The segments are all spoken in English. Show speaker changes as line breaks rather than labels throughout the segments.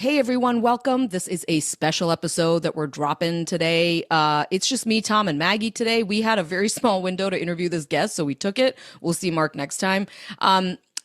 Hey everyone, welcome. This is a special episode that we're dropping today. It's just me, Tom, and Maggie today. We had a very small window to interview this guest, so we took it. We'll see Mark next time.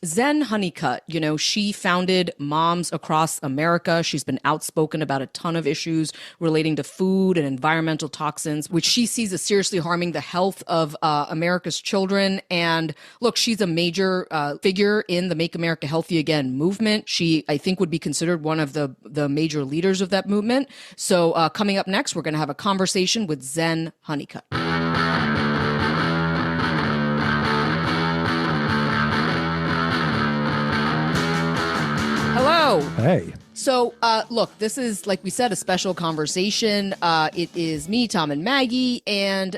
Zen Honeycutt, she founded Moms Across America. She's been outspoken about a ton of issues relating to food and environmental toxins, which she sees as seriously harming the health of America's children. And look, she's a major figure in the Make America Healthy Again movement. She, I think, would be considered one of the major leaders of that movement. So coming up next, we're going to have a conversation with Zen Honeycutt. Hello.
Hey.
So, look, this is, like we said, a special conversation. It is me, Tom, and Maggie, and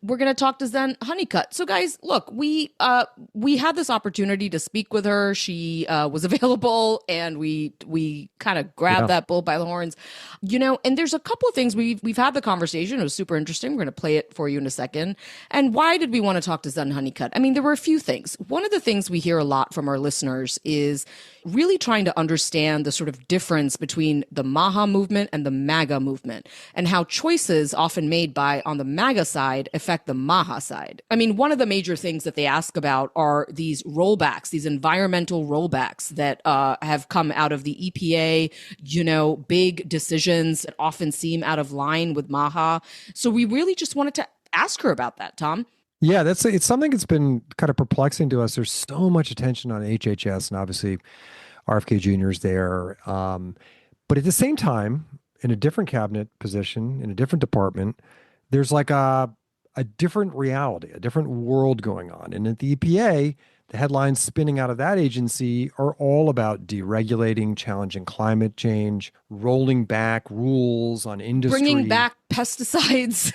we're going to talk to Zen Honeycutt. So, guys, look, we had this opportunity to speak with her. She was available, and we kind of grabbed that bull by the horns, and there's a couple of things. We've had the conversation. It was super interesting. We're going to play it for you in a second. And why did we want to talk to Zen Honeycutt? I mean, there were a few things. One of the things we hear a lot from our listeners is really trying to understand the sort of difference between the MAHA movement and the MAGA movement, and how choices often made on the MAGA side affect the MAHA side. I mean, one of the major things that they ask about are these rollbacks, these environmental rollbacks that have come out of the EPA, big decisions that often seem out of line with MAHA. So we really just wanted to ask her about that, Tom.
Yeah, it's something that's been kind of perplexing to us. There's so much attention on HHS, and obviously RFK Jr. is there. But at the same time, in a different cabinet position, in a different department, there's like a different reality, a different world going on. And at the EPA, the headlines spinning out of that agency are all about deregulating, challenging climate change, rolling back rules on industry.
Bringing back pesticides.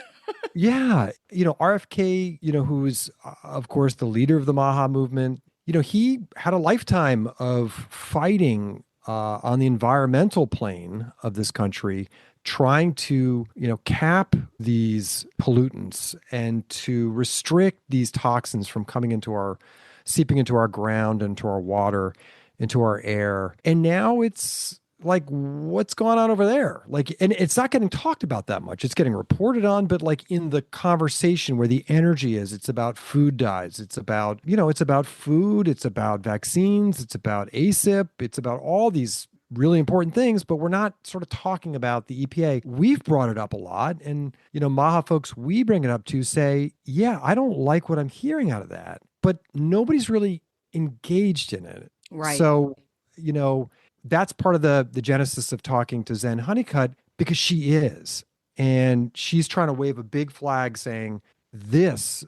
Yeah. RFK, who's, of course, the leader of the MAHA movement, he had a lifetime of fighting on the environmental plane of this country, trying to, cap these pollutants and to restrict these toxins from seeping into our ground, into our water, into our air. And now it's like, what's going on over there? And it's not getting talked about that much. It's getting reported on, but in the conversation where the energy is, it's about food dyes. It's about, it's about food. It's about vaccines. It's about ASIP. It's about all these really important things, but we're not sort of talking about the EPA. We've brought it up a lot. And, MAHA folks we bring it up to say, yeah, I don't like what I'm hearing out of that, but nobody's really engaged in it.
Right.
So, that's part of the genesis of talking to Zen Honeycutt, because she is. And she's trying to wave a big flag saying, that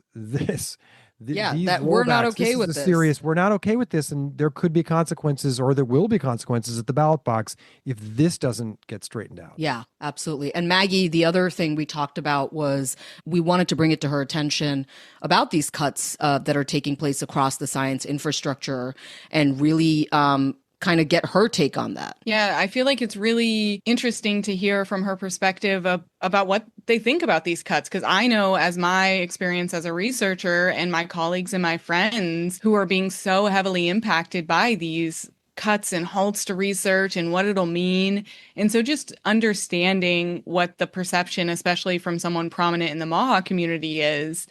we're not okay with this.
We're not okay with this. And there could be consequences, or there will be consequences at the ballot box if this doesn't get straightened out.
Yeah, absolutely. And Maggie, the other thing we talked about was we wanted to bring it to her attention about these cuts that are taking place across the science infrastructure, and really kind of get her take on that.
Yeah, I feel like it's really interesting to hear from her perspective about what they think about these cuts, because I know, as my experience as a researcher and my colleagues and my friends who are being so heavily impacted by these cuts and halts to research and what it'll mean. And so just understanding what the perception, especially from someone prominent in the MAHA community, is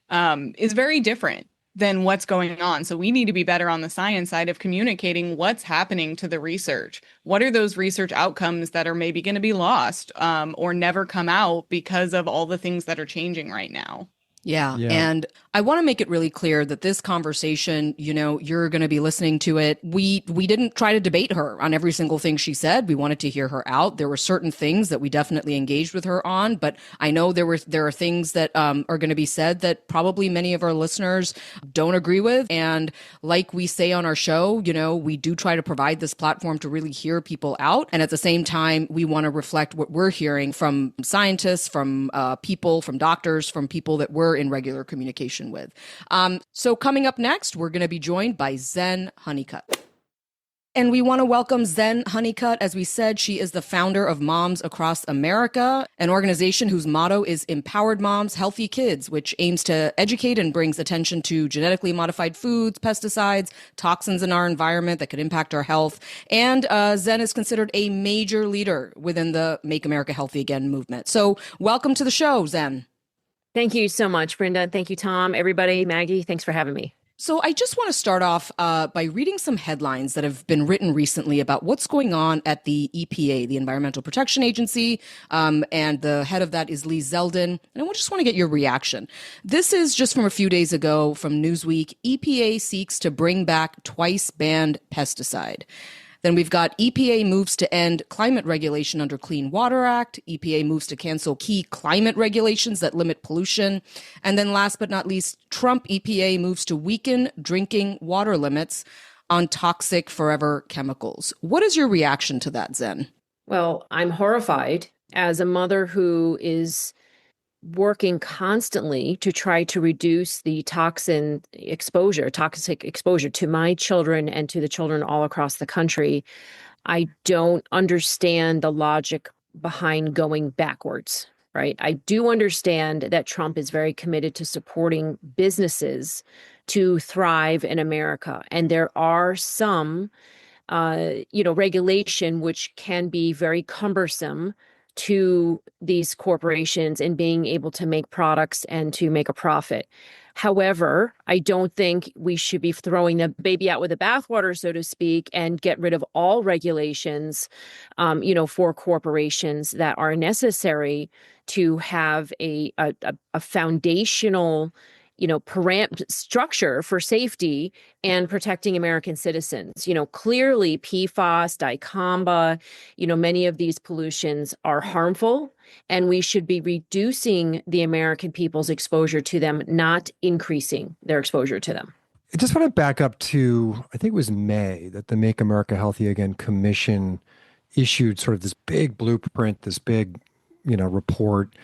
very different than what's going on. So we need to be better on the science side of communicating what's happening to the research. What are those research outcomes that are maybe going to be lost or never come out because of all the things that are changing right now?
Yeah. And I want to make it really clear that this conversation, you're going to be listening to it. We didn't try to debate her on every single thing she said. We wanted to hear her out. There were certain things that we definitely engaged with her on, but I know there are things that are going to be said that probably many of our listeners don't agree with. And like we say on our show, we do try to provide this platform to really hear people out. And at the same time, we want to reflect what we're hearing from scientists, from people, from doctors, from people that we're in regular communication with. So coming up next, we're going to be joined by Zen Honeycutt. And we want to welcome Zen Honeycutt. As we said, she is the founder of Moms Across America, an organization whose motto is Empowered Moms, Healthy Kids, which aims to educate and brings attention to genetically modified foods, pesticides, toxins in our environment that could impact our health. And Zen is considered a major leader within the Make America Healthy Again movement. So welcome to the show, Zen.
Thank you so much, Brenda. Thank you, Tom, everybody, Maggie. Thanks for having me.
So I just want to start off by reading some headlines that have been written recently about what's going on at the EPA, the Environmental Protection Agency, and the head of that is Lee Zeldin. And I just want to get your reaction. This is just from a few days ago from Newsweek. EPA seeks to bring back twice banned pesticide. Then we've got EPA moves to end climate regulation under Clean Water Act. EPA moves to cancel key climate regulations that limit pollution. And then last but not least, Trump EPA moves to weaken drinking water limits on toxic forever chemicals. What is your reaction to that, Zen?
Well, I'm horrified as a mother who is working constantly to try to reduce the toxic exposure to my children and to the children all across the country. I don't understand the logic behind going backwards, right? I do understand that Trump is very committed to supporting businesses to thrive in America. And there are some, regulation which can be very cumbersome to these corporations in being able to make products and to make a profit. However, I don't think we should be throwing the baby out with the bathwater, so to speak, and get rid of all regulations, for corporations that are necessary to have a foundational structure for safety and protecting American citizens. Clearly PFAS, dicamba, many of these pollutions are harmful, and we should be reducing the American people's exposure to them, not increasing their exposure to them.
I just want to back up to, I think it was May, that the Make America Healthy Again Commission issued sort of this big blueprint, this big, report.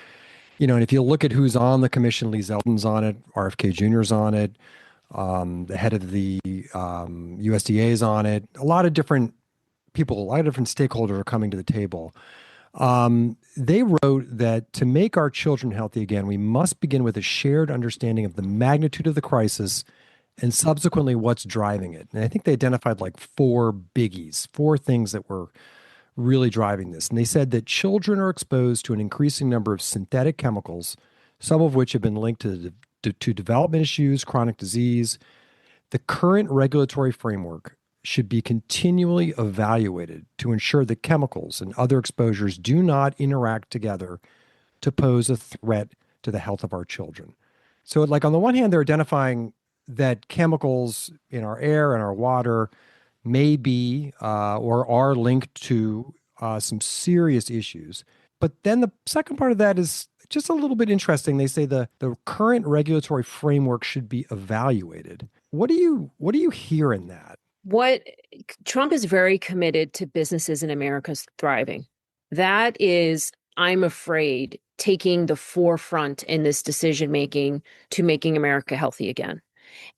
And if you look at who's on the commission, Lee Zeldin's on it, RFK Jr.'s on it, the head of the USDA is on it. A lot of different people, a lot of different stakeholders are coming to the table. They wrote that to make our children healthy again, we must begin with a shared understanding of the magnitude of the crisis and subsequently what's driving it. And I think they identified like four biggies, four things that were really driving this. And they said that children are exposed to an increasing number of synthetic chemicals, some of which have been linked to development issues, chronic disease. The current regulatory framework should be continually evaluated to ensure that chemicals and other exposures do not interact together to pose a threat to the health of our children. So like on the one hand, they're identifying that chemicals in our air and our water may be or are linked to some serious issues. But then the second part of that is just a little bit interesting. They say the current regulatory framework should be evaluated. What do you hear in that?
What Trump is very committed to businesses in America's thriving. That is, I'm afraid, taking the forefront in this decision making to making America healthy again.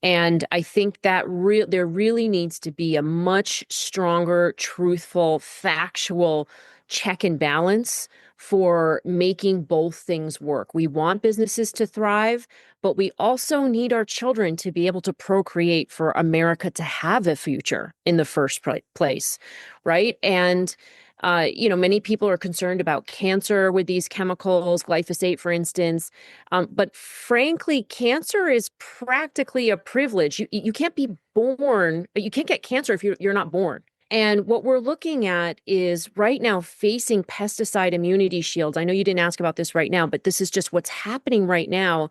And I think that there really needs to be a much stronger, truthful, factual check and balance for making both things work. We want businesses to thrive, but we also need our children to be able to procreate for America to have a future in the first place, right? And many people are concerned about cancer with these chemicals, glyphosate, for instance. But frankly, cancer is practically a privilege. You can't be born, you can't get cancer if you're not born. And what we're looking at is right now facing pesticide immunity shields. I know you didn't ask about this right now, but this is just what's happening right now,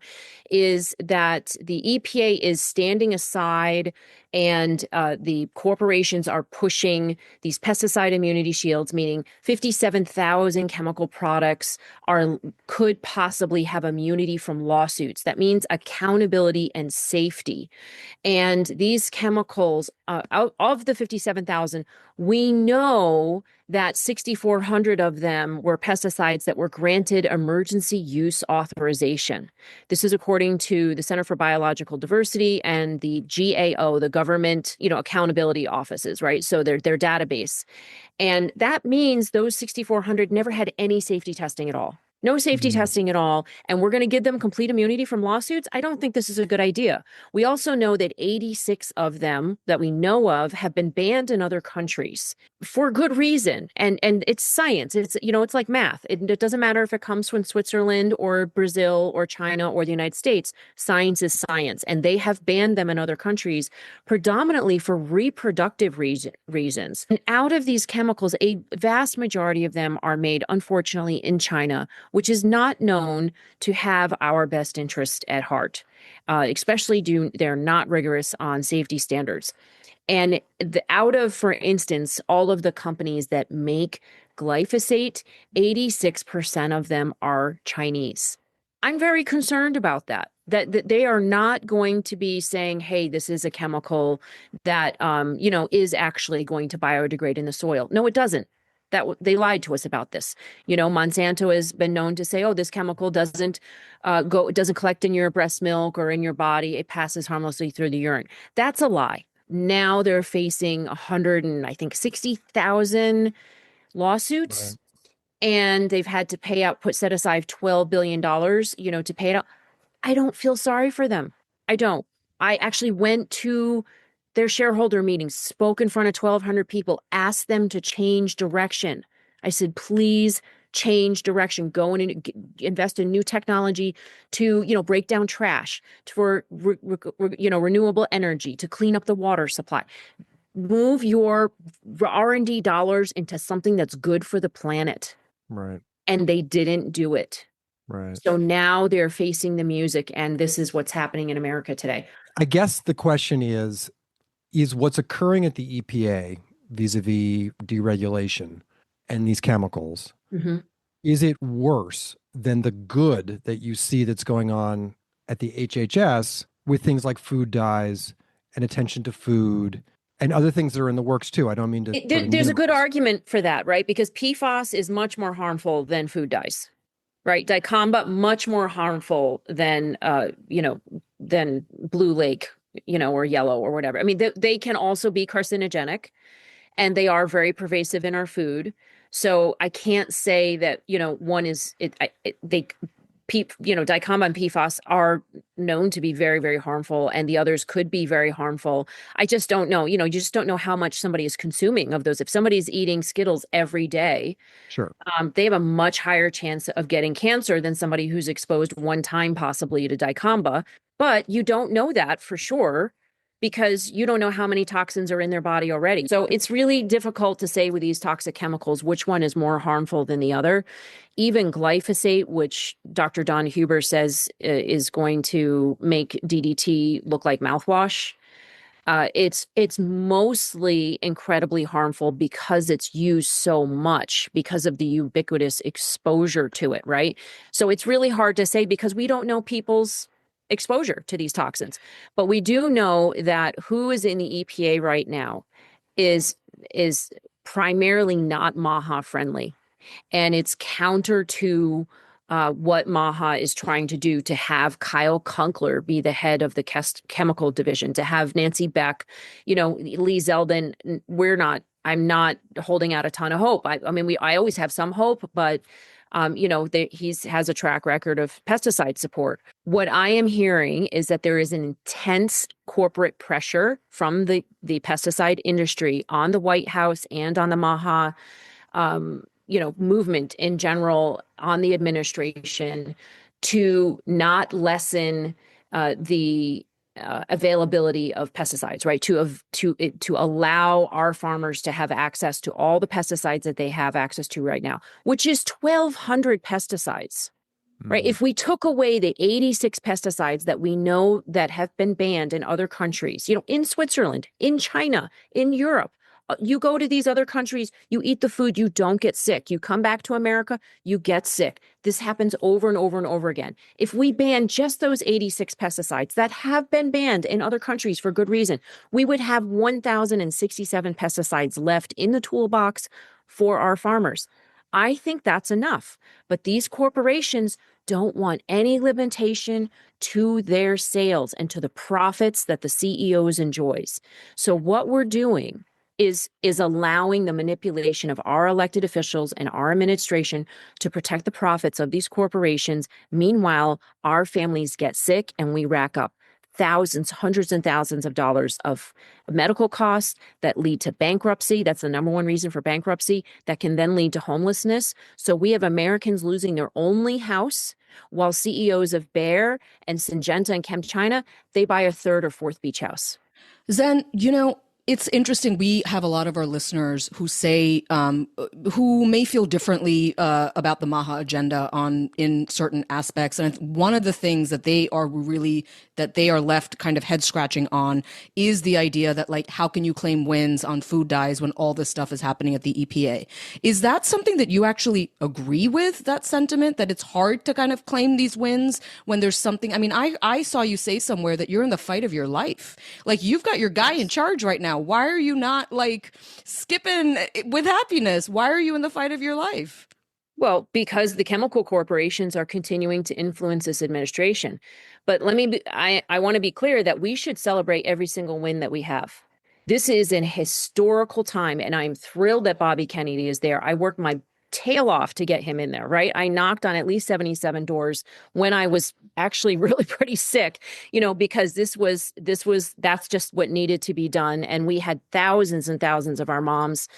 is that the EPA is standing aside and the corporations are pushing these pesticide immunity shields, meaning 57,000 chemical products could possibly have immunity from lawsuits. That means accountability and safety. And these chemicals, out of the 57,000, we know that 6,400 of them were pesticides that were granted emergency use authorization. This is according to the Center for Biological Diversity and the GAO, the government, accountability offices, right? So their database. And that means those 6,400 never had any safety testing at all. No safety testing at all. And we're going to give them complete immunity from lawsuits. I don't think this is a good idea. We also know that 86 of them that we know of have been banned in other countries for good reason. And it's science. It's like math. It doesn't matter if it comes from Switzerland or Brazil or China or the United States. Science is science. And they have banned them in other countries, predominantly for reproductive reasons. And out of these chemicals, a vast majority of them are made, unfortunately, in China, which is not known to have our best interest at heart, especially they're not rigorous on safety standards. And out of, for instance, all of the companies that make glyphosate, 86% of them are Chinese. I'm very concerned about that they are not going to be saying, hey, this is a chemical that, is actually going to biodegrade in the soil. No, it doesn't. They lied to us about this. Monsanto has been known to say, oh, this chemical doesn't collect in your breast milk or in your body. It passes harmlessly through the urine. That's a lie. Now they're facing 60,000 lawsuits. Right. And they've had to set aside $12 billion, to pay it out. I don't feel sorry for them. I don't. I actually went to their shareholder meetings, spoke in front of 1,200 people, asked them to change direction. I said, please change direction. Go and invest in new technology to, break down trash, for renewable energy, to clean up the water supply. Move your R&D dollars into something that's good for the planet.
Right.
And they didn't do it.
Right.
So now they're facing the music, and this is what's happening in America today.
I guess the question is what's occurring at the EPA vis-a-vis deregulation and these chemicals, is it worse than the good that you see that's going on at the HHS with things like food dyes and attention to food and other things that are in the works too? I don't mean to.
There's a good argument for that, right? Because PFAS is much more harmful than food dyes, right? Dicamba, much more harmful than, than Blue Lake, or yellow or whatever. I mean, they can also be carcinogenic, and they are very pervasive in our food. So I can't say that, one is dicamba and PFAS are known to be very, very harmful, and the others could be very harmful. I just don't know. You just don't know how much somebody is consuming of those. If somebody's eating Skittles every day,
sure,
they have a much higher chance of getting cancer than somebody who's exposed one time possibly to dicamba. But you don't know that for sure, because you don't know how many toxins are in their body already. So it's really difficult to say with these toxic chemicals which one is more harmful than the other. Even glyphosate, which Dr. Don Huber says is going to make DDT look like mouthwash, it's mostly incredibly harmful because it's used so much, because of the ubiquitous exposure to it, right? So it's really hard to say because we don't know people's exposure to these toxins. But we do know that who is in the EPA right now is primarily not MAHA friendly. And it's counter to what MAHA is trying to do, to have Kyle Kunkler be the head of the chemical division, to have Nancy Beck, Lee Zeldin. I'm not holding out a ton of hope. I always have some hope, but he has a track record of pesticide support. What I am hearing is that there is an intense corporate pressure from the pesticide industry on the White House and on the MAHA, movement in general, on the administration, to not lessen the availability of pesticides, right? To allow our farmers to have access to all the pesticides that they have access to right now, which is 1,200 pesticides, right? If we took away the 86 pesticides that we know that have been banned in other countries, in Switzerland, in China, in Europe, you go to these other countries, you eat the food, you don't get sick. You come back to America, you get sick. This happens over and over and over again. If we ban just those 86 pesticides that have been banned in other countries for good reason, we would have 1,067 pesticides left in the toolbox for our farmers. I think that's enough. But these corporations don't want any limitation to their sales and to the profits that the CEOs enjoys. So what we're doing is allowing the manipulation of our elected officials and our administration to protect the profits of these corporations. Meanwhile, our families get sick and we rack up thousands, hundreds and thousands of dollars of medical costs that lead to bankruptcy. That's the number one reason for bankruptcy that can then lead to homelessness. So we have Americans losing their only house while CEOs of Bayer and Syngenta and ChemChina, they buy a third or fourth beach house.
Zen, it's interesting. We have a lot of our listeners who say, who may feel differently about the MAHA agenda in certain aspects. And one of the things that they are left kind of head scratching on is the idea that, like, how can you claim wins on food dyes when all this stuff is happening at the EPA? Is that something that you actually agree with, that sentiment, that it's hard to kind of claim these wins when there's something? I mean, I saw you say somewhere that you're in the fight of your life. Like, you've got your guy in charge right now. Why are you not, like, skipping with happiness? Why are you in the fight of your life?
Well, because the chemical corporations are continuing to influence this administration. But I want to be clear that we should celebrate every single win that we have. This is an historical time, and I'm thrilled that Bobby Kennedy is there. I worked my tail off to get him in there, right? I knocked on at least 77 doors when I was actually really pretty sick, because that's just what needed to be done. And we had thousands and thousands of our moms,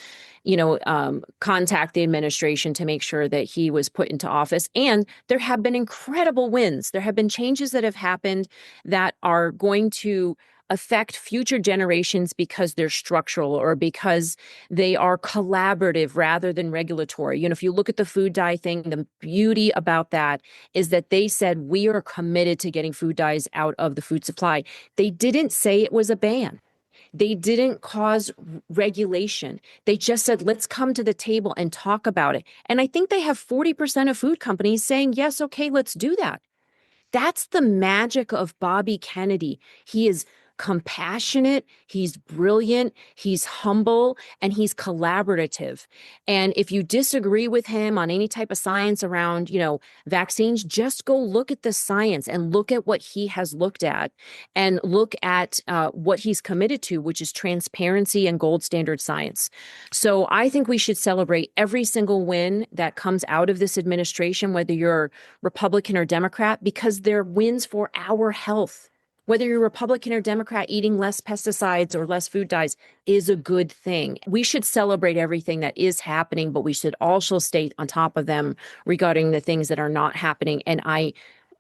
contact the administration to make sure that he was put into office. And there have been incredible wins. There have been changes that have happened that are going to affect future generations because they're structural or because they are collaborative rather than regulatory. If you look at the food dye thing, the beauty about that is that they said we are committed to getting food dyes out of the food supply. They didn't say it was a ban. They didn't cause regulation. They just said, let's come to the table and talk about it. And I think they have 40% of food companies saying, yes, okay, let's do that. That's the magic of Bobby Kennedy. He is compassionate, he's brilliant, he's humble, and he's collaborative. And if you disagree with him on any type of science around, vaccines, just go look at the science and look at what he has looked at and look at what he's committed to, which is transparency and gold standard science. So I think we should celebrate every single win that comes out of this administration, whether you're Republican or Democrat, because they're wins for our health. Whether you're Republican or Democrat, eating less pesticides or less food dyes is a good thing. We should celebrate everything that is happening, but we should also stay on top of them regarding the things that are not happening. And I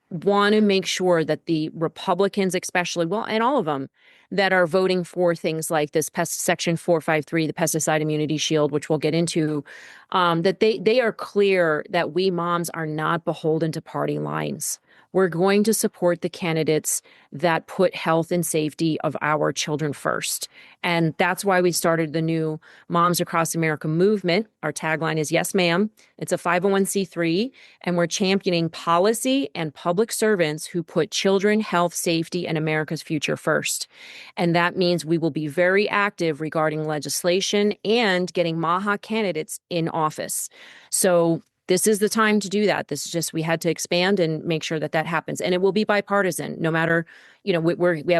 want to make sure that the Republicans, especially, and all of them, that are voting for things like this Section 453, the Pesticide Immunity Shield, which we'll get into, that they are clear that we moms are not beholden to party lines. We're going to support the candidates that put health and safety of our children first. And that's why we started the new Moms Across America movement. Our tagline is, yes, ma'am. It's a 501c3, and we're championing policy and public servants who put children, health, safety, and America's future first. And that means we will be very active regarding legislation and getting MAHA candidates in office. So this is the time to do that. This is just, we had to expand and make sure that that happens. And it will be bipartisan, no matter, we have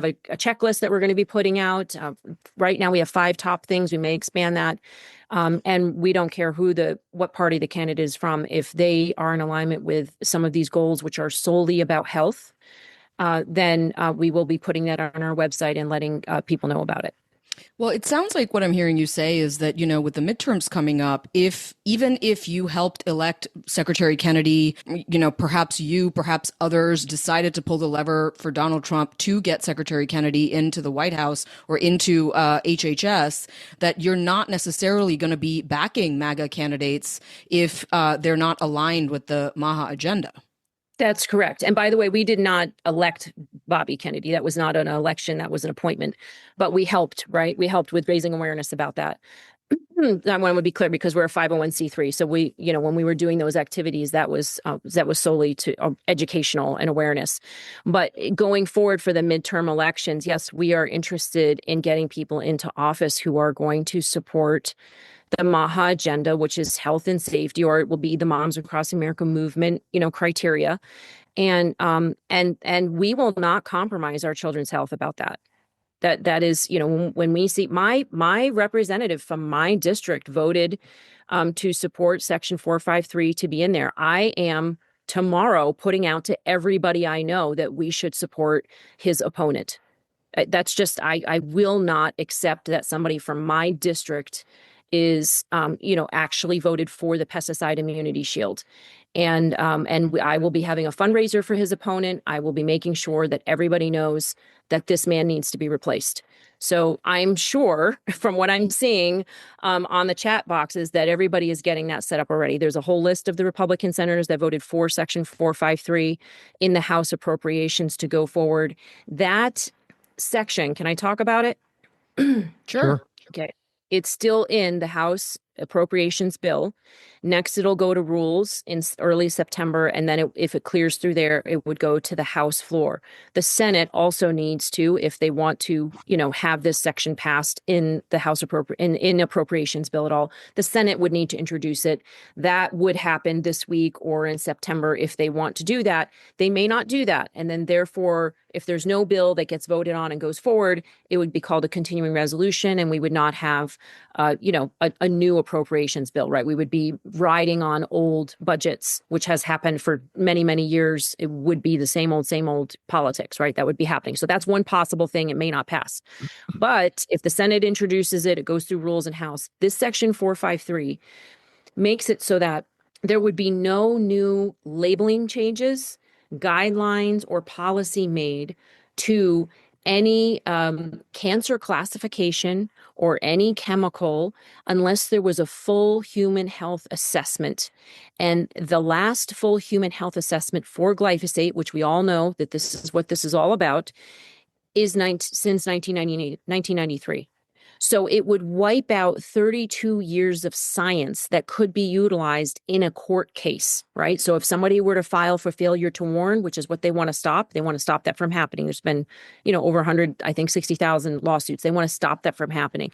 a checklist that we're going to be putting out. Right now we have 5 top things. We may expand that. And we don't care what party the candidate is from. If they are in alignment with some of these goals, which are solely about health, then we will be putting that on our website and letting people know about it.
Well, it sounds like what I'm hearing you say is that, with the midterms coming up, even if you helped elect Secretary Kennedy, perhaps others decided to pull the lever for Donald Trump to get Secretary Kennedy into the White House or into HHS, that you're not necessarily going to be backing MAGA candidates if they're not aligned with the MAHA agenda.
That's correct. And by the way, we did not elect Bobby Kennedy. That was not an election. That was an appointment. But we helped, right? We helped with raising awareness about that. I want to be clear because we're a 501c3. So we, when we were doing those activities, that was solely to educational and awareness. But going forward for the midterm elections, yes, we are interested in getting people into office who are going to support the MAHA agenda, which is health and safety, or it will be the Moms Across America movement, criteria. And we will not compromise our children's health about that. That is, when we see my representative from my district voted to support Section 453 to be in there. I am tomorrow putting out to everybody I know that we should support his opponent. That's just, I will not accept that somebody from my district is, actually voted for the pesticide immunity shield. And I will be having a fundraiser for his opponent. I will be making sure that everybody knows that this man needs to be replaced. So I'm sure from what I'm seeing on the chat boxes that everybody is getting that set up already. There's a whole list of the Republican senators that voted for Section 453 in the House appropriations to go forward. That section, can I talk about it?
Sure.
Okay. It's still in the House appropriations bill. Next, it'll go to rules in early September. And then if it clears through there, it would go to the House floor. The Senate also needs to, if they want to, have this section passed in the House in appropriations bill at all, the Senate would need to introduce it. That would happen this week or in September if they want to do that. They may not do that. And then therefore, if there's no bill that gets voted on and goes forward, it would be called a continuing resolution, and we would not have, a new appropriations bill, right? We would be riding on old budgets, which has happened for many, many years. It would be the same old politics, right? That would be happening. So that's one possible thing. It may not pass. But if the Senate introduces it, it goes through rules in House. This Section 453 makes it so that there would be no new labeling changes, guidelines, or policy made to any cancer classification or any chemical unless there was a full human health assessment. And the last full human health assessment for glyphosate, which we all know that this is what this is all about, is since 1993. So it would wipe out 32 years of science that could be utilized in a court case, right? So if somebody were to file for failure to warn, which is what they want to stop that from happening. There's been, over 100, I think 60,000 lawsuits. They want to stop that from happening.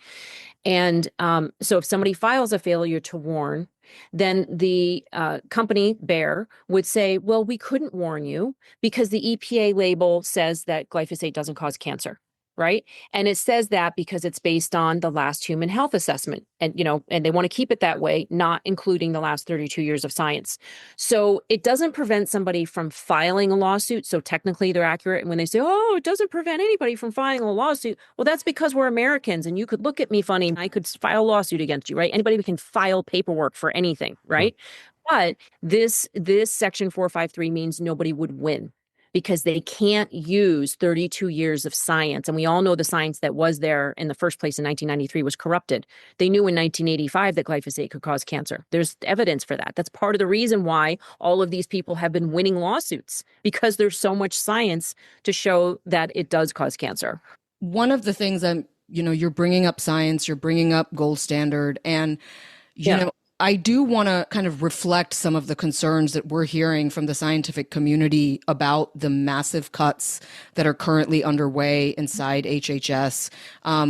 And so if somebody files a failure to warn, then the company, Bayer, would say, well, we couldn't warn you because the EPA label says that glyphosate doesn't cause cancer. Right. And it says that because it's based on the last human health assessment. And, and they want to keep it that way, not including the last 32 years of science. So it doesn't prevent somebody from filing a lawsuit. So technically they're accurate. And when they say, oh, it doesn't prevent anybody from filing a lawsuit. Well, that's because we're Americans and you could look at me funny and I could file a lawsuit against you. Right. Anybody can file paperwork for anything. Right. But this Section 453 means nobody would win, because they can't use 32 years of science. And we all know the science that was there in the first place in 1993 was corrupted. They knew in 1985 that glyphosate could cause cancer. There's evidence for that. That's part of the reason why all of these people have been winning lawsuits, because there's so much science to show that it does cause cancer.
One of the things that, you're bringing up science, you're bringing up gold standard, and, you know, I do want to kind of reflect some of the concerns that we're hearing from the scientific community about the massive cuts that are currently underway inside HHS.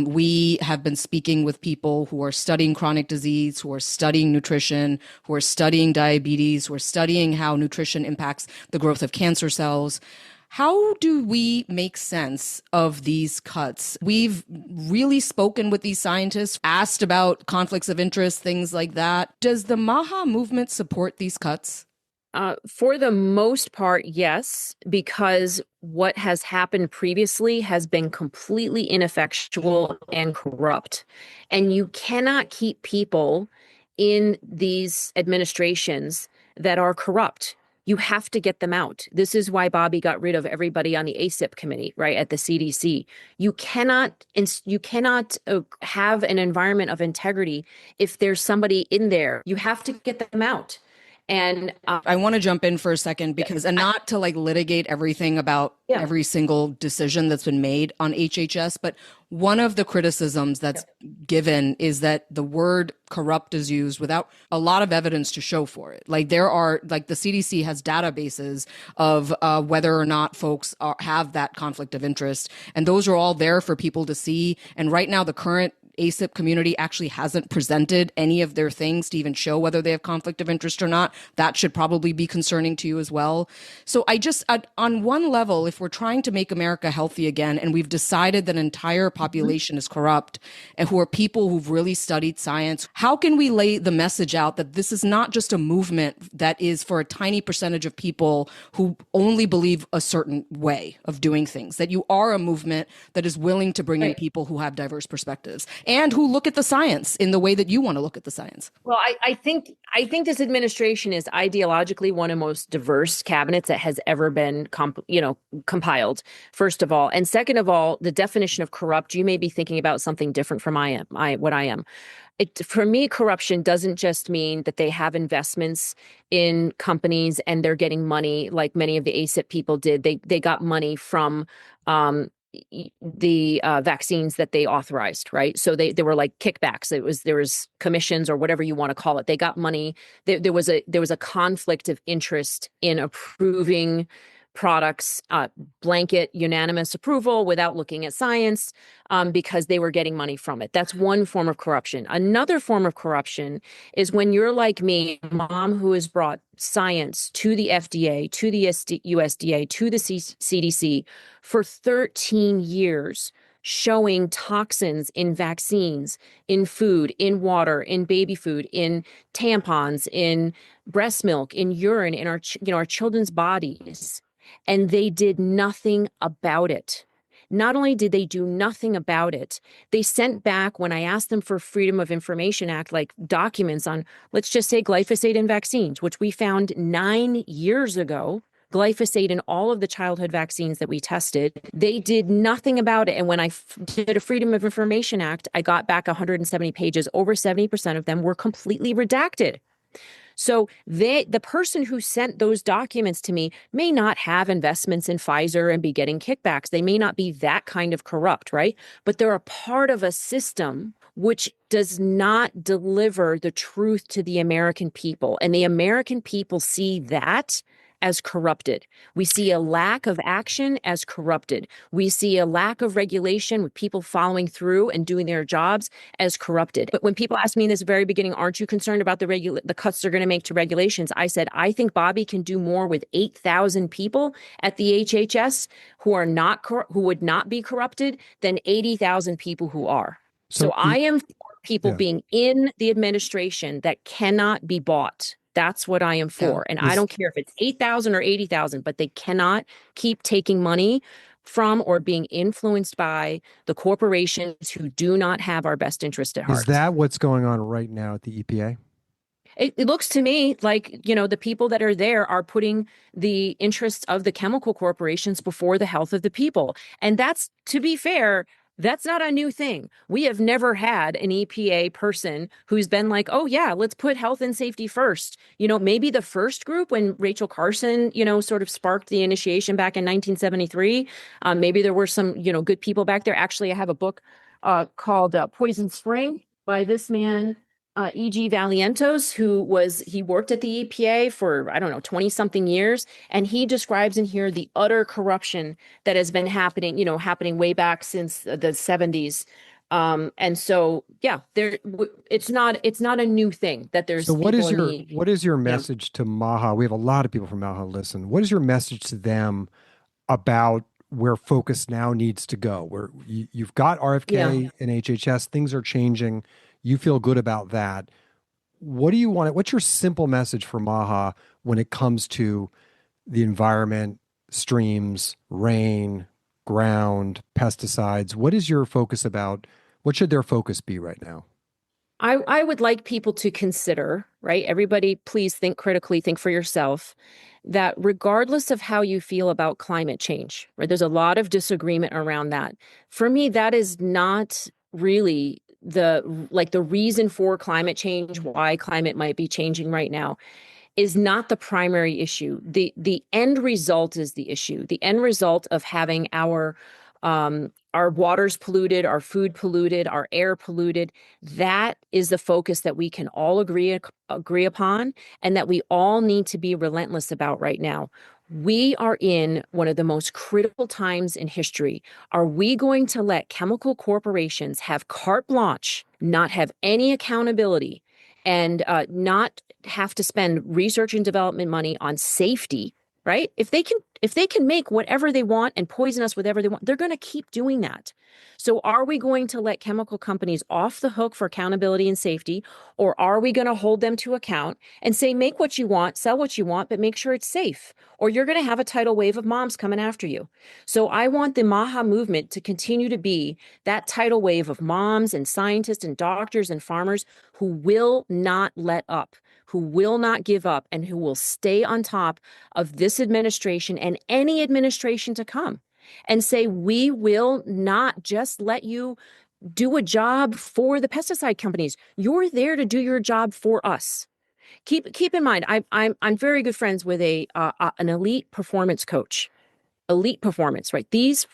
We have been speaking with people who are studying chronic disease, who are studying nutrition, who are studying diabetes, who are studying how nutrition impacts the growth of cancer cells. How do we make sense of these cuts? We've really spoken with these scientists, asked about conflicts of interest, things like that. Does the MAHA movement support these cuts?
For the most part, yes, because what has happened previously has been completely ineffectual and corrupt. And you cannot keep people in these administrations that are corrupt. You have to get them out. This is why Bobby got rid of everybody on the ACIP committee, right, at the CDC. You cannot have an environment of integrity if there's somebody in there. You have to get them out. And
I want to jump in for a second because, and not to like litigate everything about every single decision that's been made on HHS, but one of the criticisms that's given is that the word corrupt is used without a lot of evidence to show for it. Like there are, like the CDC has databases of whether or not folks have that conflict of interest. And those are all there for people to see. And right now, the current ASIP community actually hasn't presented any of their things to even show whether they have conflict of interest or not. That should probably be concerning to you as well. So on one level, if we're trying to make America healthy again, and we've decided that an entire population is corrupt and who are people who've really studied science, how can we lay the message out that this is not just a movement that is for a tiny percentage of people who only believe a certain way of doing things, that you are a movement that is willing to bring in people who have diverse perspectives and who look at the science in the way that you want to look at the science?
Well, I think this administration is ideologically one of the most diverse cabinets that has ever been compiled, first of all. And second of all, the definition of corrupt, you may be thinking about something different from what I am. For me, corruption doesn't just mean that they have investments in companies and they're getting money like many of the ASIP people did. They got money from the vaccines that they authorized, right? So they were like kickbacks. There was commissions or whatever you want to call it. They got money. There was a conflict of interest in approving products, blanket unanimous approval without looking at science, because they were getting money from it. That's one form of corruption. Another form of corruption is when you're like me, a mom who has brought science to the FDA, to the USDA, to the CDC for 13 years, showing toxins in vaccines, in food, in water, in baby food, in tampons, in breast milk, in urine, in our children's bodies. And they did nothing about it. Not only did they do nothing about it, they sent back, when I asked them for Freedom of Information Act, like documents on, let's just say, glyphosate in vaccines, which we found 9 years ago, glyphosate in all of the childhood vaccines that we tested. They did nothing about it. And when I did a Freedom of Information Act, I got back 170 pages. Over 70% of them were completely redacted. So the person who sent those documents to me may not have investments in Pfizer and be getting kickbacks. They may not be that kind of corrupt, right? But they're a part of a system which does not deliver the truth to the American people. And the American people see that as corrupted. We see a lack of action as corrupted. We see a lack of regulation with people following through and doing their jobs as corrupted. But when people asked me in this very beginning, aren't you concerned about the cuts they're going to make to regulations? I said, I think Bobby can do more with 8,000 people at the HHS who would not be corrupted than 80,000 people who are. So I am for people being in the administration that cannot be bought. That's what I am for. And I don't care if it's 8,000 or 80,000, but they cannot keep taking money from or being influenced by the corporations who do not have our best interest at heart.
Is that what's going on right now at the EPA?
It looks to me like, the people that are there are putting the interests of the chemical corporations before the health of the people. And that's, to be fair, that's not a new thing. We have never had an EPA person who's been like, oh, yeah, let's put health and safety first. Maybe the first group when Rachel Carson, sort of sparked the initiation back in 1973. Maybe there were some, good people back there. Actually, I have a book called Poison Spring by this man, E.G. Valientos, he worked at the EPA for, 20-something years. And he describes in here the utter corruption that has been happening way back since the 70s. And so, yeah, it's not a new thing that there's.
So what is your message to MAHA? We have a lot of people from MAHA listen. What is your message to them about where focus now needs to go? Where you've got RFK and HHS, things are changing. You feel good about that. What do you want? What's your simple message for MAHA when it comes to the environment, streams, rain, ground, pesticides? What is your focus about? What should their focus be right now?
I would like people to consider, right? Everybody, please think critically, think for yourself, that regardless of how you feel about climate change, right? There's a lot of disagreement around that. For me, that is not really the reason for climate change, why climate might be changing right now, is not the primary issue. The end result is the issue. The end result of having our waters polluted, our food polluted, our air polluted, that is the focus that we can all agree upon and that we all need to be relentless about right now. We are in one of the most critical times in history. Are we going to let chemical corporations have carte blanche, not have any accountability, and not have to spend research and development money on safety, right? If they can make whatever they want and poison us with whatever they want, they're going to keep doing that. So are we going to let chemical companies off the hook for accountability and safety, or are we going to hold them to account and say, make what you want, sell what you want, but make sure it's safe, or you're going to have a tidal wave of moms coming after you? So I want the MAHA movement to continue to be that tidal wave of moms and scientists and doctors and farmers who will not let up, who will not give up, and who will stay on top of this administration and any administration to come, and say, we will not just let you do a job for the pesticide companies. You're there to do your job for us. Keep in mind, I'm very good friends with an elite performance coach. Elite performance, right? These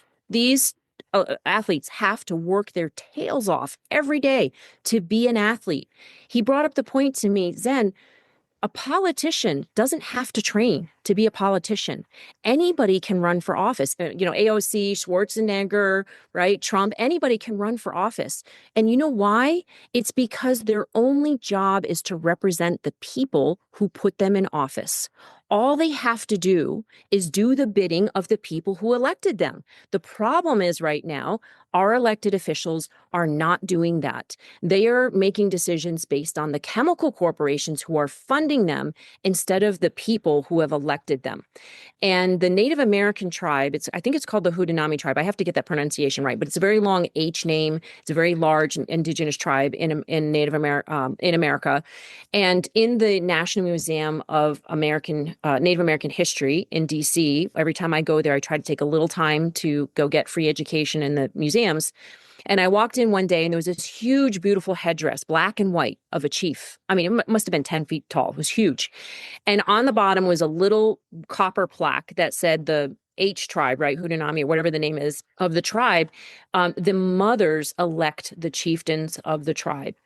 athletes have to work their tails off every day to be an athlete. He brought up the point to me, Zen, a politician doesn't have to train to be a politician. Anybody can run for office. AOC, Schwarzenegger, right? Trump, anybody can run for office. And you know why? It's because their only job is to represent the people who put them in office. All they have to do is do the bidding of the people who elected them. The problem is right now, our elected officials are not doing that. They are making decisions based on the chemical corporations who are funding them instead of the people who have elected them. And the Native American tribe, I think it's called the Haudenosaunee tribe. I have to get that pronunciation right, but it's a very long H name. It's a very large indigenous tribe in Native America. And in the National Museum of Native American History in DC, every time I go there, I try to take a little time to go get free education in the museums. And I walked in one day and there was this huge, beautiful headdress, black and white, of a chief. I mean, it must have been 10 feet tall. It was huge. And on the bottom was a little copper plaque that said the H tribe, right? Haudenosaunee, or whatever the name is of the tribe. The mothers elect the chieftains of the tribe.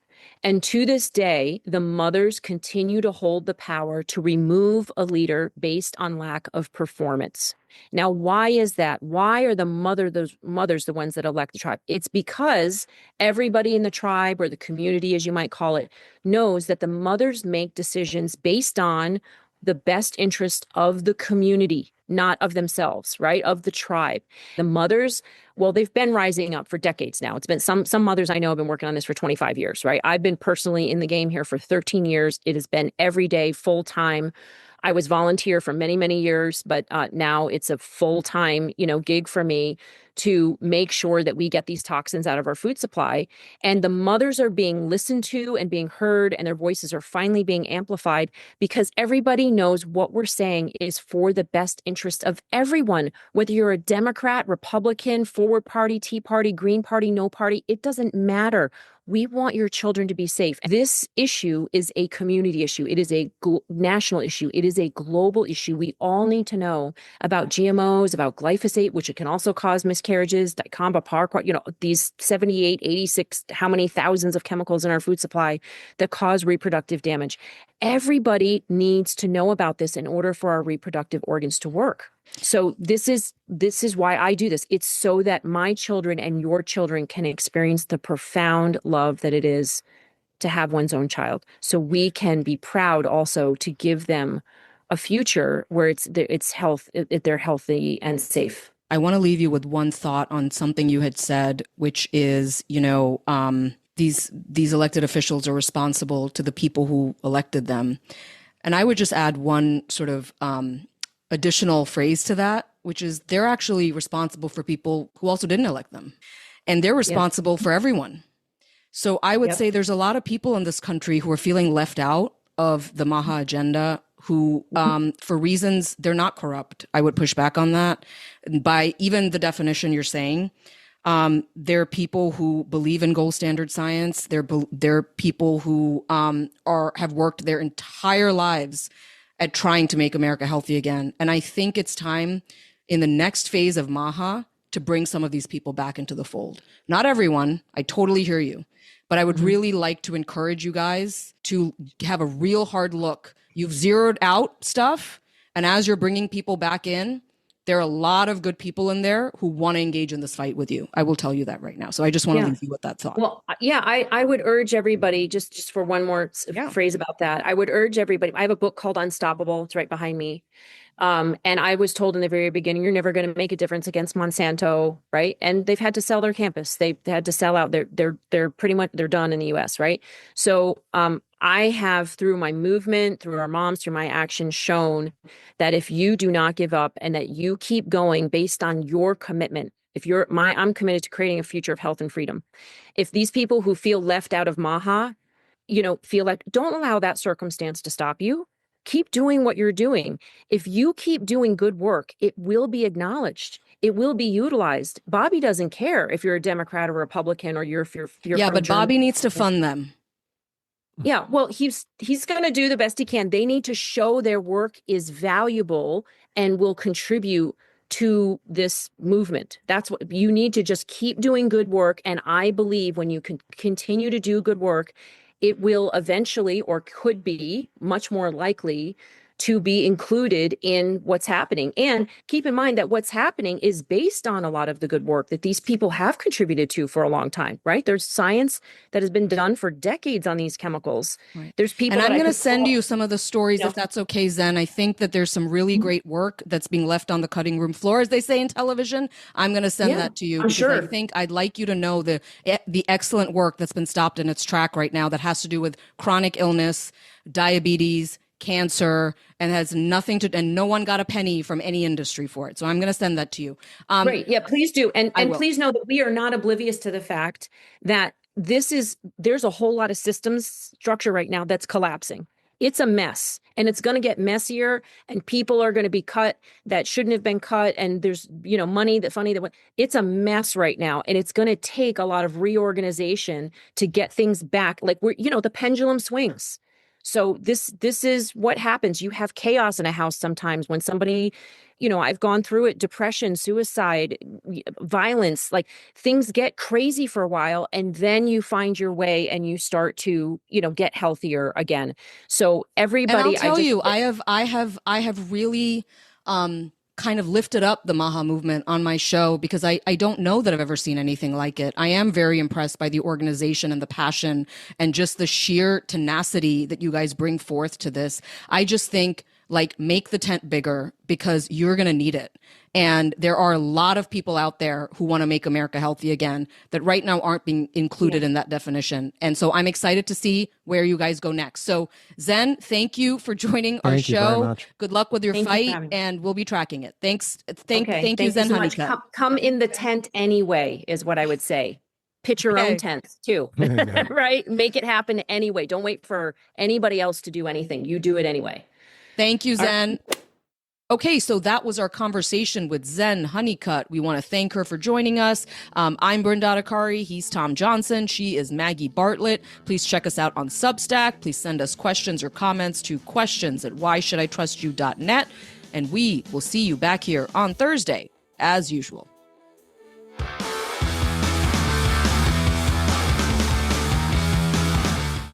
And to this day, the mothers continue to hold the power to remove a leader based on lack of performance. Now, why is that? Why are those mothers the ones that elect the tribe? It's because everybody in the tribe, or the community, as you might call it, knows that the mothers make decisions based on the best interest of the community, not of themselves, right? Of the tribe. The mothers, well, they've been rising up for decades now. It's been some mothers I know have been working on this for 25 years, right? I've been personally in the game here for 13 years. It has been every day, full time. I was volunteer for many, many years, but now it's a full-time, gig for me to make sure that we get these toxins out of our food supply. And the mothers are being listened to and being heard, and their voices are finally being amplified because everybody knows what we're saying is for the best interest of everyone. Whether you're a Democrat, Republican, Forward Party, Tea Party, Green Party, No Party, it doesn't matter. We want your children to be safe. This issue is a community issue. It is a national issue. It is a global issue. We all need to know about GMOs, about glyphosate, which it can also cause miscarriages, dicamba, paraquat, these 78, 86, how many thousands of chemicals in our food supply that cause reproductive damage. Everybody needs to know about this in order for our reproductive organs to work. So this is why I do this. It's so that my children and your children can experience the profound love that it is to have one's own child. So we can be proud also to give them a future where they're healthy and safe.
I want to leave you with one thought on something you had said, which is, these elected officials are responsible to the people who elected them. And I would just add one sort of additional phrase to that, which is they're actually responsible for people who also didn't elect them. And they're responsible for everyone. So I would say there's a lot of people in this country who are feeling left out of the MAHA agenda, who, for reasons, they're not corrupt. I would push back on that. By even the definition you're saying, they're people who believe in gold standard science. They're people who have worked their entire lives at trying to make America healthy again. And I think it's time in the next phase of MAHA to bring some of these people back into the fold. Not everyone, I totally hear you, but I would really like to encourage you guys to have a real hard look. You've zeroed out stuff And as you're bringing people back in, there are a lot of good people in there who want to engage in this fight with you. I will tell you that right now. So I just want to leave you with that thought.
Well, yeah, I would urge everybody, just for one more phrase about that, I would urge everybody. I have a book called Unstoppable. It's right behind me. And I was told in the very beginning, you're never going to make a difference against Monsanto, right? And they've had to sell their campus. They had to sell out. They're pretty much, they're done in the US, right? So I have, through my movement, through our moms, through my actions, shown that if you do not give up and that you keep going based on your commitment, I'm committed to creating a future of health and freedom. If these people who feel left out of MAHA, feel like, don't allow that circumstance to stop you. Keep doing what you're doing. If you keep doing good work, it will be acknowledged. It will be utilized. Bobby doesn't care if you're a Democrat or Republican or you're
yeah, but Bobby needs to fund them.
Yeah, well, he's going to do the best he can. They need to show their work is valuable and will contribute to this movement. That's what you need to just keep doing good work. And I believe when you can continue to do good work, it will eventually, or could be much more likely, to be included in what's happening. And keep in mind that what's happening is based on a lot of the good work that these people have contributed to for a long time, right? There's science that has been done for decades on these chemicals.
Right.
There's people.
And I'm going to send you some of the stories, if that's okay, Zen. I think that there's some really great work that's being left on the cutting room floor, as they say in television. I'm going to send that to you.
I'm sure.
I think I'd like you to know the excellent work that's been stopped in its track right now that has to do with chronic illness, diabetes, cancer, and has nothing to, and no one got a penny from any industry for it. So I'm going to send that to you.
Great. Yeah, please do. And please know that we are not oblivious to the fact that there's a whole lot of systems structure right now that's collapsing. It's a mess, and it's going to get messier, and people are going to be cut that shouldn't have been cut. And there's, money it's a mess right now. And it's going to take a lot of reorganization to get things back. Like the pendulum swings. So this is what happens. You have chaos in a house sometimes when somebody, I've gone through it, depression, suicide, violence, like things get crazy for a while, and then you find your way and you start to, get healthier again. So everybody,
and I'll tell you, I have really kind of lifted up the MAHA movement on my show because I don't know that I've ever seen anything like it. I am very impressed by the organization and the passion and just the sheer tenacity that you guys bring forth to this. I just think, make the tent bigger because you're going to need it. And there are a lot of people out there who want to make America healthy again that right now aren't being included in that definition. And so I'm excited to see where you guys go next. So Zen, thank you for joining our show. Good luck with your fight, and we'll be tracking it. Thanks. Thank you, Zen Honeycutt.
Come in the tent anyway, is what I would say. Pitch your own tents too, right? Make it happen anyway. Don't wait for anybody else to do anything. You do it anyway.
Thank you, Zen. Okay, so that was our conversation with Zen Honeycutt. We want to thank her for joining us. I'm Brenda Adhikari. He's Tom Johnson. She is Maggie Bartlett. Please check us out on Substack. Please send us questions or comments to questions@whyshoulditrustyou.net. And we will see you back here on Thursday, as usual.